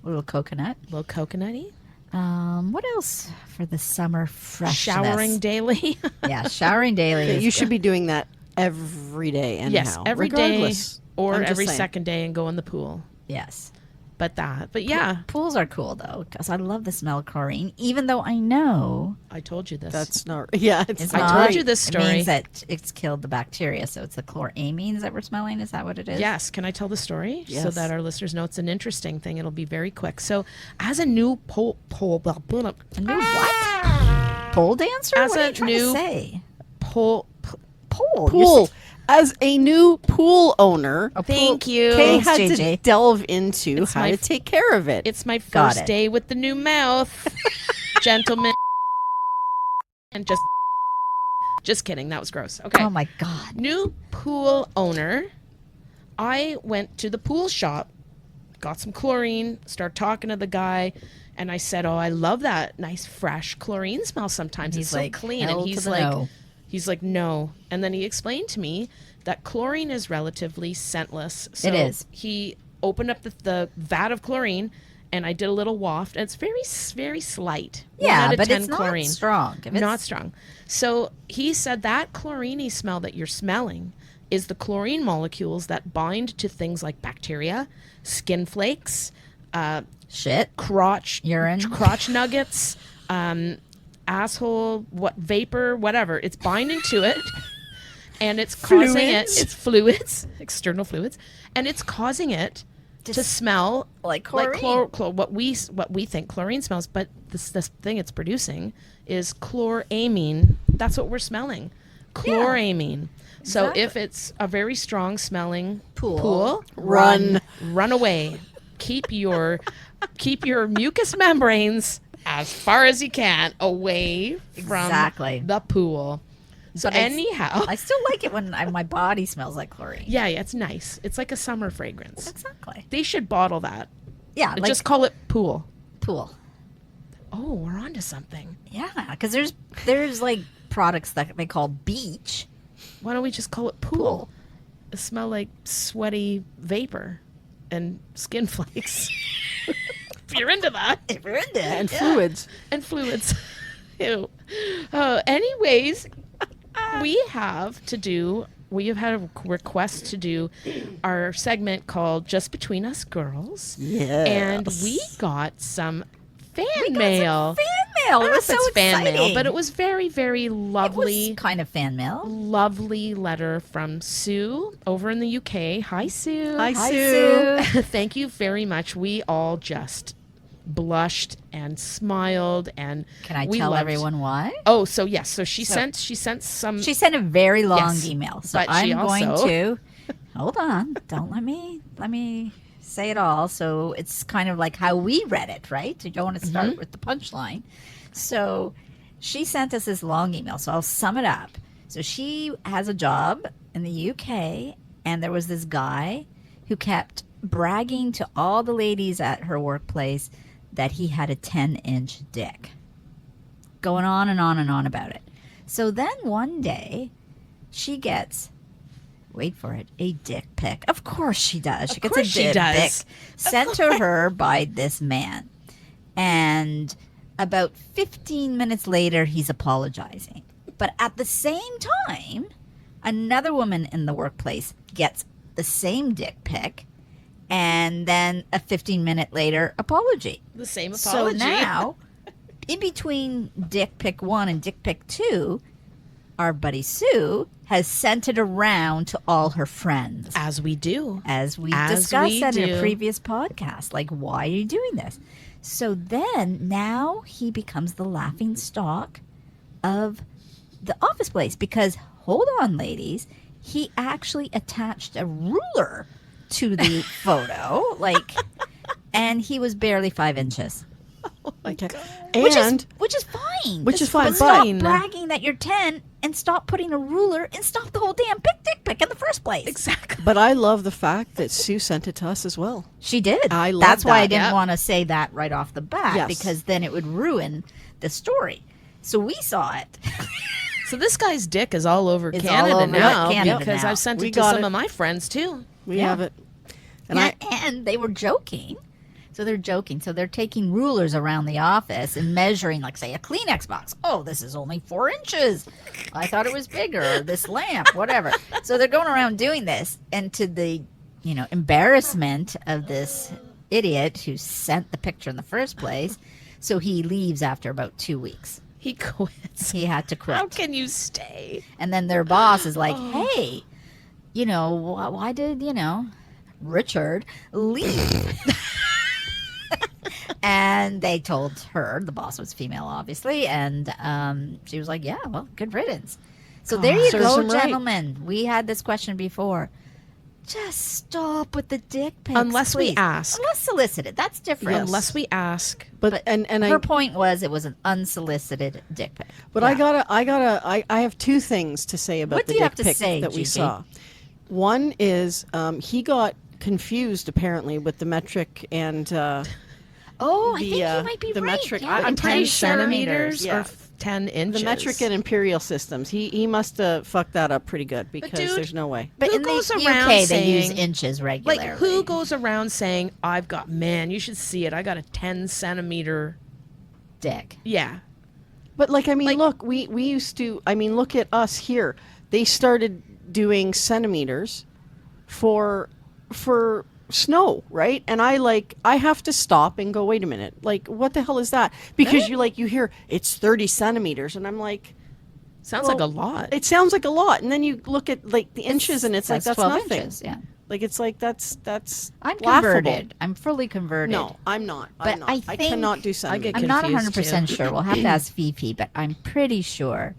little coconut. a little coconutty. What else for the summer freshness? Showering daily. Yeah, showering daily. Yeah, is you should be doing that every day. Anyhow, Yes, every day regardless. or I'm just every saying. second day and go in the pool. Yes. But yeah, Pools are cool though, because I love the smell of chlorine. Even though I know I told you this. That's not. Yeah, it's I not. told you this It story. means that it's killed the bacteria, so it's the chloramines that we're smelling. Is that what it is? Yes, can I tell the story so Yes. that our listeners know it's an interesting thing? It'll be very quick. So, as a new A new what? Pole dancer? As what are a you trying new- to say? pole, Pole. pool. As a new pool owner, thank you. Kay Thanks, had JJ. to delve into It's how my to f- take care of it. It's my Got first it. day with the new mouth, gentlemen. And just kidding. That was gross. Okay. Oh my god. New pool owner. I went to the pool shop, got some chlorine, started talking to the guy, and I said, "Oh, I love that nice fresh chlorine smell. Sometimes He's it's so like, clean." hell And to he's the like, no. he's like, "No." And then he explained to me that chlorine is relatively scentless. So It is. He opened up the vat of chlorine, and I did a little waft, and it's very slight. 1 Yeah, out of but 10 it's not chlorine. strong. If it's- Not strong. So he said that chlorine smell that you're smelling is the chlorine molecules that bind to things like bacteria, skin flakes, Shit. Urine. crotch nuggets, asshole, vapor, whatever. It's binding to it, and it's causing it. Fluids. It's fluids, external fluids, and it's causing it to smell like chlorine. what we think chlorine smells, but this thing it's producing is chloramine. That's what we're smelling, chloramine. So Exactly. if it's a very strong smelling Pool. Run. run away. Keep your mucous membranes as far as you can away from Exactly. the pool. So But I- anyhow, I still like it when my body smells like chlorine. yeah, it's nice. It's like a summer fragrance. Exactly. They should bottle that. Yeah, And like just call it pool. pool. Oh, we're on to something. Yeah, because there's like products that they call beach. Why don't we just call it pool? Pool. It smell like sweaty vapor and skin flakes. If you're into that. If you're into it. And fluids. And fluids. Ew. Anyways, we have had a request to do our segment called Just Between Us Girls. Yes. And we got some fan mail. Fan I mail. don't It know was if so it's fan exciting. mail, but it was very, very It lovely. was kind of fan mail. Lovely letter from Sue over in the UK. Hi, Sue. Hi, Hi, Sue. Sue. Thank you very much. We all just blushed and smiled, and Can I we tell loved- everyone why? Oh, so yes, so she sent some. She sent a very long Yes, email. So but she I'm going also- to hold on. Don't let me say it all. So it's kind of like how we read it, right? You don't want to start with the punchline. So she sent us this long email. So I'll sum it up. So she has a job in the UK, and there was this guy who kept bragging to all the ladies at her workplace that he had a 10-inch dick. Going on and on and on about it. So then one day, she gets, wait for it, a dick pic. Of course she does. She gets a course she dick does. pic sent to her by this man. And about 15 minutes later, he's apologizing. But at the same time, another woman in the workplace gets the same dick pic, and then a 15-minute later apology. the same apology. So now, in between dick pic 1 and dick pic 2, our buddy Sue has sent it around to all her friends. as we do. As we As discussed we that in do. a previous podcast. Like, why are you doing this? So then, now he becomes the laughing stock of the office place. Because, hold on, ladies, he actually attached a ruler to the photo. And he was barely 5 inches. Okay. Which And is fine. Which is fine, But stop but- bragging that you're 10 and stop putting a ruler and stop the whole damn dick pic in the first place. Exactly. but I love the fact that Sue sent it to us as well. She did. I love That's why I that. didn't Yep. want to say that right off the bat Yes. because then it would ruin the story. So we saw it. So this guy's dick is all over It's Canada all over now Canada because now. I've sent We it to got some it. of my friends too. We Yeah. have it. And And they were joking. So they're joking. So they're taking rulers around the office and measuring, like, say, a Kleenex box. Oh, this is only 4 inches. I thought it was bigger. Or this lamp, whatever. So they're going around doing this. And to the, embarrassment of this idiot who sent the picture in the first place, so he leaves after about 2 weeks. He quits. He had to quit. How can you stay? And then their boss is like, hey, why did, Richard leave? And they told her, the boss was female, obviously, and she was like, yeah, well, good riddance. So there you serves go, him right. gentlemen. We had this question before. Just stop with the dick pics, Unless we please. ask. Unless solicited. That's different. Yes. Unless we ask. but and Her I point was it was an unsolicited dick pic. But Yeah. I have two things to say about What the do you dick have to pic say, that we Gigi? saw. One is he got confused apparently with the metric and Oh, I the, think you might be the right. metric- Yeah, I'm the pretty 10 sure- centimeters Yeah. or 10 inches. the metric and imperial systems. He must have fucked that up pretty good because dude, there's no way. But Who in goes the around UK, they use saying- inches regularly. Like, who goes around saying, man, you should see it. I got a 10 centimeter. dick? Yeah. But look, we used to. Look at us here. They started doing centimeters for snow, right? And I have to stop and go, wait a minute, like what the hell is that? Because you hear it's 30 centimeters, and I'm like, Sounds like a lot. it sounds like a lot, and then you look at the inches, and it's like that's 12 nothing. inches, yeah. Like it's like that's I'm laughable. converted. I'm fully converted. No, I'm not. But I'm not. I I think- cannot do I centimeters. get I'm not confused, 100% too. sure. We'll have to ask Fifi, but I'm pretty sure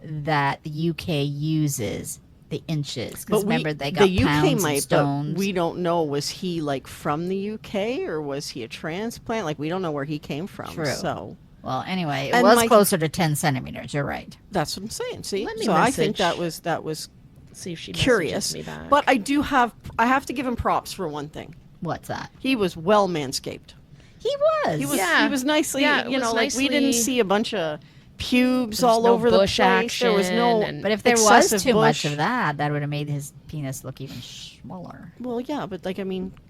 that the UK uses the inches. Because remember, they got the UK pounds might, and stones. but we don't know. Was he from the UK or was he a transplant? Like we don't know where he came from. True. So Well, anyway, it And was my- closer to 10 centimeters. You're right. that's what I'm saying. See, Let me so I think message- that was See if she curious. messages me back. But I have to give him props for one thing. What's that? He was well manscaped. He was. He was Yeah. He was nicely. Yeah, it was like we nicely- didn't see a bunch of pubes There was all no over the bush place. There was no. action and- But if there was excessive too much bush. of that, that would have made his penis look even smaller. Well, yeah, but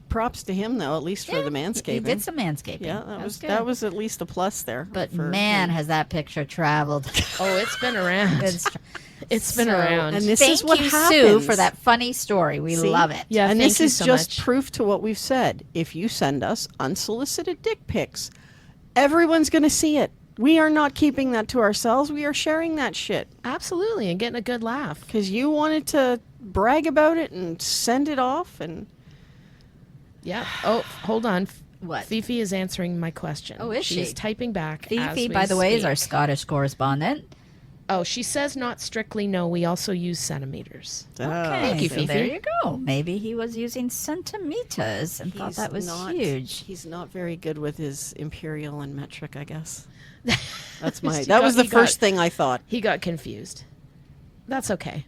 props to him though, at least for the manscaping. He did some manscaping. Yeah, good. that was at least a plus there. But for man, him. has that picture traveled. oh, it's been around. It's been around. And this Thank is what you, Sue, happens. for that funny story. We See? love it. Yeah, and thank this you is so just much. proof to what we've said. If you send us unsolicited dick pics, everyone's going to see it. We are not keeping that to ourselves. We are sharing that shit Absolutely, and getting a good laugh. because you wanted to brag about it and send it off. And Yeah. Oh, hold on. What? Fifi is answering my question. Oh, is She's she? typing back. as Fifi, we by the way, is our speak. Scottish correspondent. Oh, she says not strictly no. We also use centimeters. Okay, Thank you, so Fifi. there you go. Maybe he was using centimeters and thought that was huge. He's not very good with his imperial and metric, I guess. That's He that was got- the he first got- thing I thought. He got confused. That's okay.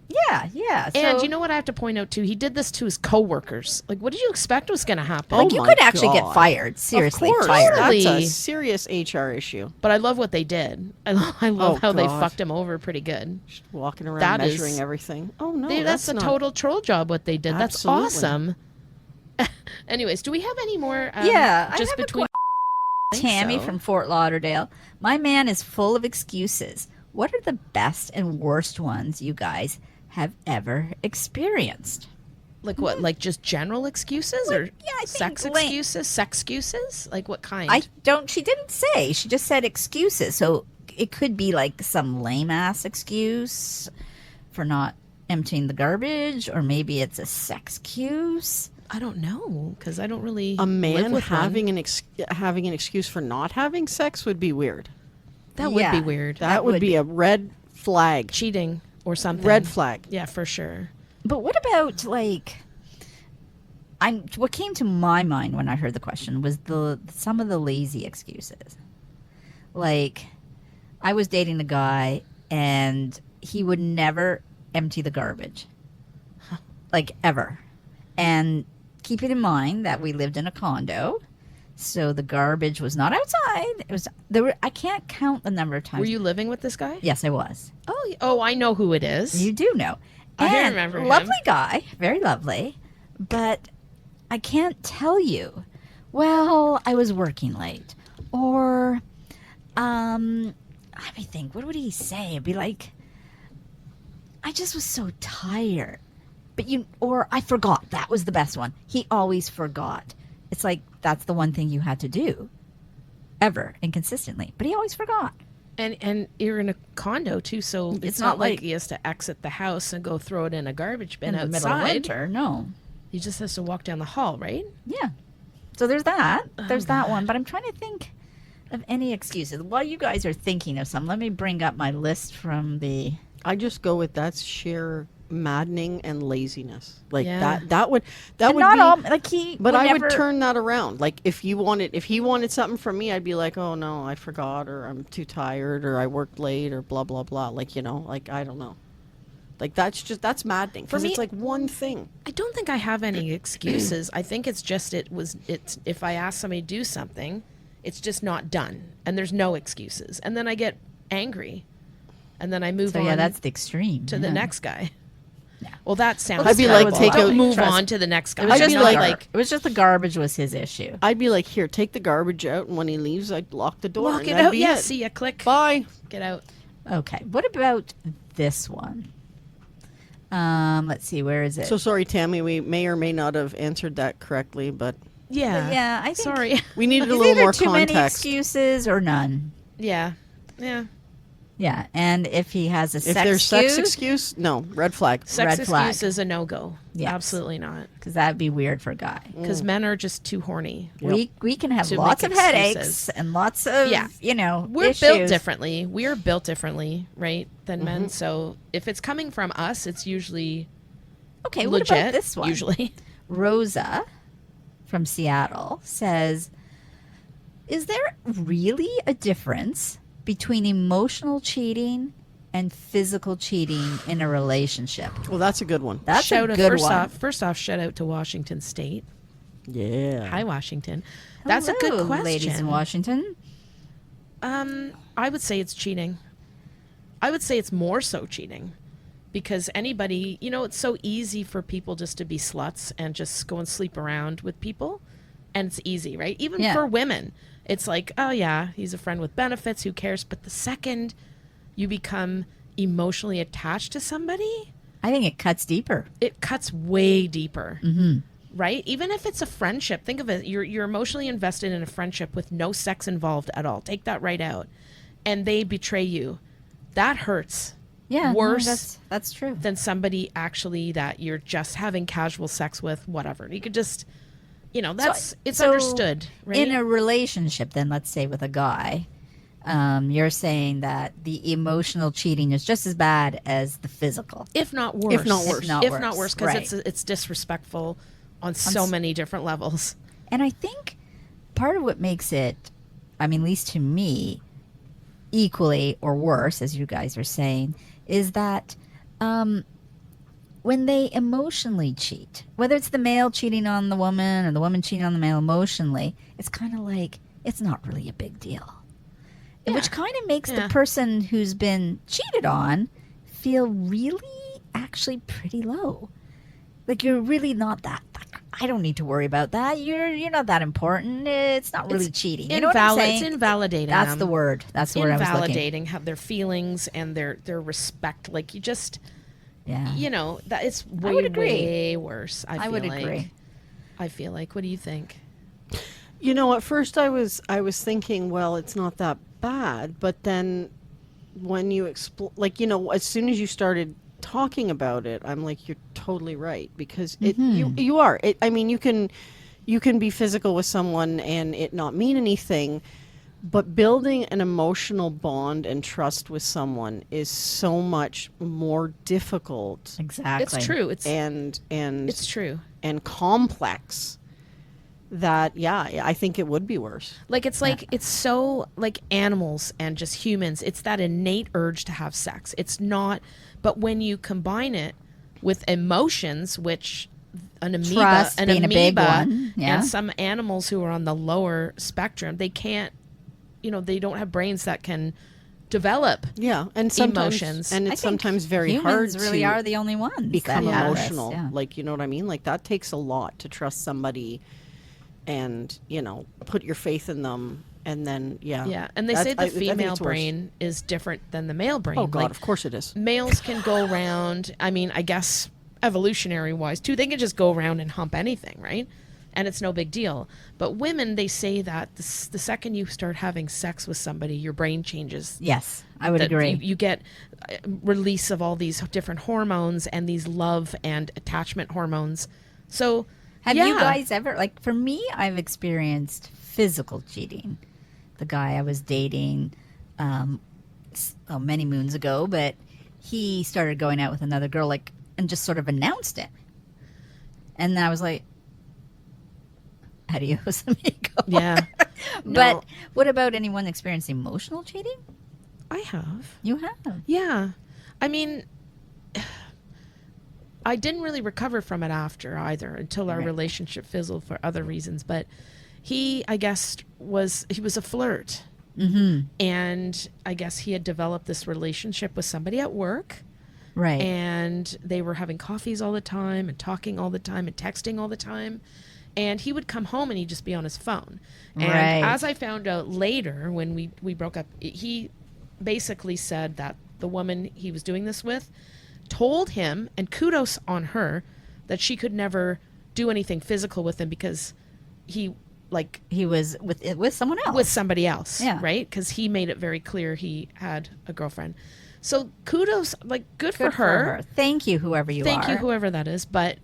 Yeah. And So, you know what I have to point out too? He did this to his coworkers. Like, what did you expect was going to happen? Oh like, you my could actually God. get fired. Seriously, of course, fired. that's a Totally. serious HR issue. But I love what they did. I love Oh, how they God. fucked him over pretty good. Just walking around That measuring is- everything. Oh no, That's a not, total troll job. What they did. That's Absolutely. awesome. Anyways, do we have any more? Yeah, I just have a between. I think Tammy so. from Fort Lauderdale. My man is full of excuses. What are the best and worst ones you guys have ever experienced? Like what? Like just general excuses or yeah, I think sex like- excuses? Sex excuses? Like what kind? She didn't say. She just said excuses. So it could be like some lame ass excuse for not emptying the garbage, or maybe it's a sex excuse. I don't know because I don't really a live man with having one. having an excuse for not having sex would be weird. That would be Yeah. weird. That would be a red flag. Cheating or something. Red flag. Yeah, for sure. But what about like? What came to my mind when I heard the question was some of the lazy excuses. Like, I was dating a guy and he would never empty the garbage, like ever. And keeping in mind that we lived in a condo, so the garbage was not outside. It was I can't count the number of times. Were you living with this guy? Yes, I was. Oh, I know who it is. You do know. I And remember him. lovely guy, very lovely, but I can't tell you. Well, I was working late, or let me think. What would he say? It'd be like, I just was so tired. But or I forgot. That was the best one. He always forgot. It's like that's the one thing you had to do, ever and consistently. But he always forgot. And you're in a condo too, so it's not not like like- he has to exit the house and go throw it in a garbage bin In the outside. middle of winter, no. He just has to walk down the hall, right? Yeah. So there's that. Oh, There's that one. But I'm trying to think of any excuses. While you guys are thinking of some, let me bring up my list from the. I just go with that's sheer maddening and laziness. Like Yeah. that would And would not be. all like he. But I never, would turn that around. Like if he wanted something from me, I'd be like, oh no, I forgot, or I'm too tired, or I worked late, or blah blah blah. Like like I don't know. Like that's maddening because me- it's like one thing. I don't think I have any excuses. I think it's just it's if I ask somebody to do something, it's just not done, and there's no excuses, and then I get angry, and then I move So on. yeah, that's the extreme. to the yeah. next guy. Yeah. Well, that sounds. I'd be terrible. like, take Don't out- move Trust- on to the next guy. It was I'd just be the like- it was just the garbage was his issue. I'd be like, here, take the garbage out, and when he leaves, I'd lock the door. lock and it that'd out. be Yeah, it. see ya. Click. Bye. Get out. Okay. What about this one? Let's see. Where is it? So sorry, Tammy. We may or may not have answered that correctly, but Yeah. yeah, I think Sorry. we needed a it's little either more too many context. excuses or none. Yeah. Yeah. Yeah, and if he has a If sex there's sex excuse, excuse, no, red flag. Sex Red flag. excuse is a no-go. Yes. Absolutely not. because that'd be weird for a guy. Because men are just too horny. We can have To lots make of headaches excuses. and lots of Yeah. We're issues. built differently. We are built differently, right, than Mm-hmm. men. So if it's coming from us, it's usually Okay, legit. what about this one? Usually. Rosa from Seattle says, "Is there really a difference between emotional cheating and physical cheating in a relationship?" Well, that's a good one. That's shout a out, good first one. off, shout out to Washington State. Yeah. Hi, Washington. That's a good Hello, question. ladies in Washington. I would say it's cheating. I would say it's more so cheating. Because anybody, it's so easy for people just to be sluts and just go and sleep around with people. And it's easy, right? Even Yeah. for women. It's like, oh yeah, he's a friend with benefits, who cares? But the second you become emotionally attached to somebody, I think it cuts deeper. it cuts way deeper. Mm-hmm. Right? Even if it's a friendship, think of it. You're emotionally invested in a friendship with no sex involved at all. Take that right out. And they betray you. That hurts. Yeah, no, Worse that's true. than somebody actually that you're just having casual sex with, whatever. You could just, you know, that's it's So understood, right? In a relationship, then let's say with a guy, you're saying that the emotional cheating is just as bad as the physical. if not worse. If not worse. If not worse, because Right. it's disrespectful on so many different levels. And I think part of what makes it, I mean, at least to me, equally or worse, as you guys are saying, is that when they emotionally cheat, whether it's the male cheating on the woman or the woman cheating on the male emotionally, it's kind of like it's not really a big deal. Which kind of makes the person who's been cheated on feel really actually pretty low. Like you're really not that. I don't need to worry about that. You're not that important. It's not really cheating. You know what I'm saying? It's invalidating. That's them. the word. That's the word I was looking. Invalidating how their feelings and their respect. Like you just, you know, that it's way worse. I would feel like. agree. I feel like. What do you think? You know, at first I was thinking, well, it's not that bad, but then when you like, you know, as soon as you started talking about it, I'm like, you're totally right, because it you are. I mean, you can be physical with someone and it not mean anything, but building an emotional bond and trust with someone is so much more difficult. Exactly. It's true. And It's true. and complex. That I think it would be worse. Like it's like it's so like animals and just humans. It's that innate urge to have sex. It's not, but when you combine it with emotions, which an amoeba, Trust being a big one. Yeah. and some animals who are on the lower spectrum, they can't, you know, they don't have brains that can develop. Yeah, and sometimes emotions. and I it's think sometimes very hard humans really to are the only ones become that have this, emotional. yeah. Like, you know what I mean? Like that takes a lot to trust somebody and, you know, put your faith in them, and then Yeah, and they say the female brain is different than the male brain. Oh God, Like, of course it is. males can go around, I mean, I guess evolutionary wise too, they can just go around and hump anything, right? And it's no big deal. But women, they say that the second you start having sex with somebody, your brain changes. Yes, I would That agree. You get release of all these different hormones and these love and attachment hormones. So Have you guys ever, like, for me, I've experienced physical cheating. The guy I was dating many moons ago, but he started going out with another girl, like, and just sort of announced it. And I was like, adios, amigo. Yeah. But No. what about anyone experiencing emotional cheating? I have. You have. Yeah. I mean, I didn't really recover from it after either until our Right. relationship fizzled for other reasons. But he, I guess, was a flirt. Mm-hmm. And I guess he had developed this relationship with somebody at work. Right. And they were having coffees all the time and talking all the time and texting all the time. And he would come home and he'd just be on his phone. And Right. as I found out later when we broke up, he basically said that the woman he was doing this with told him, and kudos on her, that she could never do anything physical with him because he was with someone else. with somebody else, Yeah. right? Because he made it very clear he had a girlfriend. So kudos, like good for her. Thank you, whoever you are. Thank you, whoever that is. But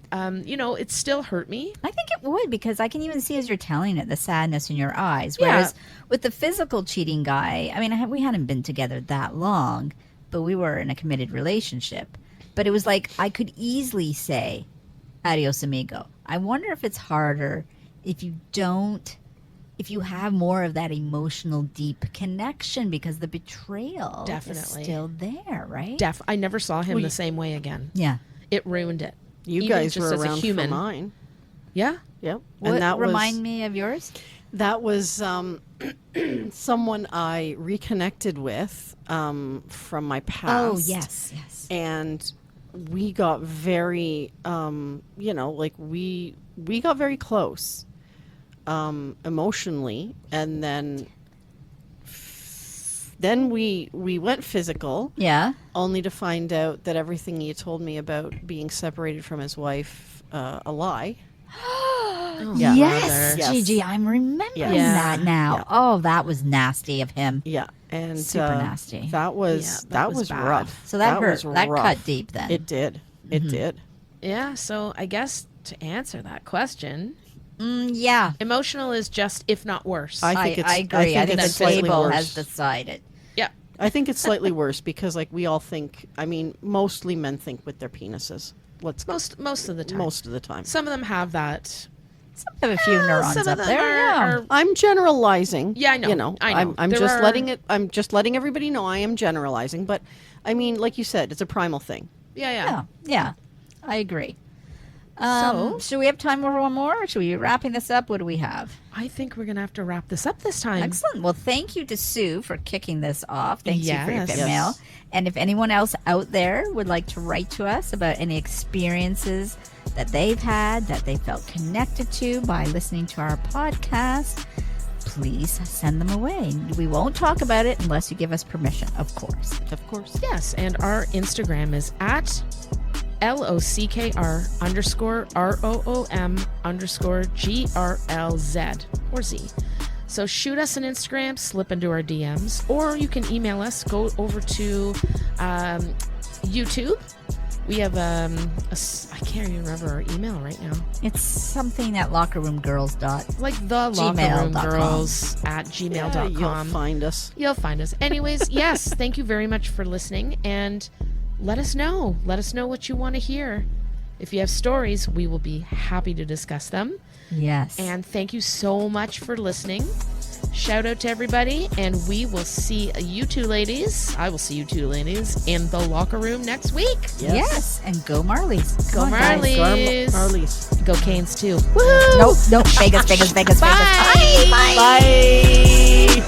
you know, it still hurt me. I think it would, because I can even see as you're telling it the sadness in your eyes. Yeah. Whereas with the physical cheating guy, I mean, we hadn't been together that long, but we were in a committed relationship. But it was like I could easily say, adios, amigo. I wonder if it's harder if you have more of that emotional, deep connection, because the betrayal Definitely. is still there, right? I never saw him the same way again. Yeah. It ruined it. You Even guys just were as a around for human. mine. Yeah. Yep. What, And that remind me of yours? That was someone I reconnected with from my past. Oh, yes. And we got very, you know, like we got very close emotionally, and then we went physical, Yeah. only to find out that everything he told me about being separated from his wife, a lie. Yeah. Yes, Yes. Gigi, I'm remembering Yes. that now. Yeah. Oh, that was nasty of him. Yeah, and Super nasty. That was Yeah, that that was was bad. rough. So that hurt. was That rough. cut deep then. It did. It did. Yeah. So I guess to answer that question, Yeah. Emotional is just, if not worse. I think I agree. I think the it's slightly table worse. has decided. yeah. I think it's slightly worse because, like, we all think. I mean, mostly men think with their penises. Most of the time. Most of the time. Some of them have that. Some have a few neurons Some up of them there. are I'm generalizing. Yeah, I know. You know, I know. I'm There just are- letting it. I'm just letting everybody know I am generalizing. But I mean, like you said, it's a primal thing. Yeah. Yeah. I agree. So- Should we have time for one more? Or should we be wrapping this up? What do we have? I think we're going to have to wrap this up this time. Excellent. Well, thank you to Sue for kicking this off. Thanks you for your Yes. fan mail. And if anyone else out there would like to write to us about any experiences that they've had, that they felt connected to by listening to our podcast, please send them away. We won't talk about it unless you give us permission, of course. Of course. Yes, and our Instagram is at LOCKR_ROOM_GRLZ or Z. So shoot us an Instagram, slip into our DMs, or you can email us. Go over to YouTube. We have I can't even remember our email right now. It's something at Lockr Room Grlz. Like the Lockr Room gmail.com. Grlz at gmail.com. You'll find us. You'll find us. Anyways, yes, thank you very much for listening, and let us know. Let us know what you want to hear. If you have stories, we will be happy to discuss them. Yes. And thank you so much for listening. Shout out to everybody, and we will see you two ladies. I will see you two ladies in the locker room next week. Yes. And go Marlies. Go Come on, guys. Marlies. Marlies. Go Canes too. Woohoo! Nope. Vegas. Bye. Bye.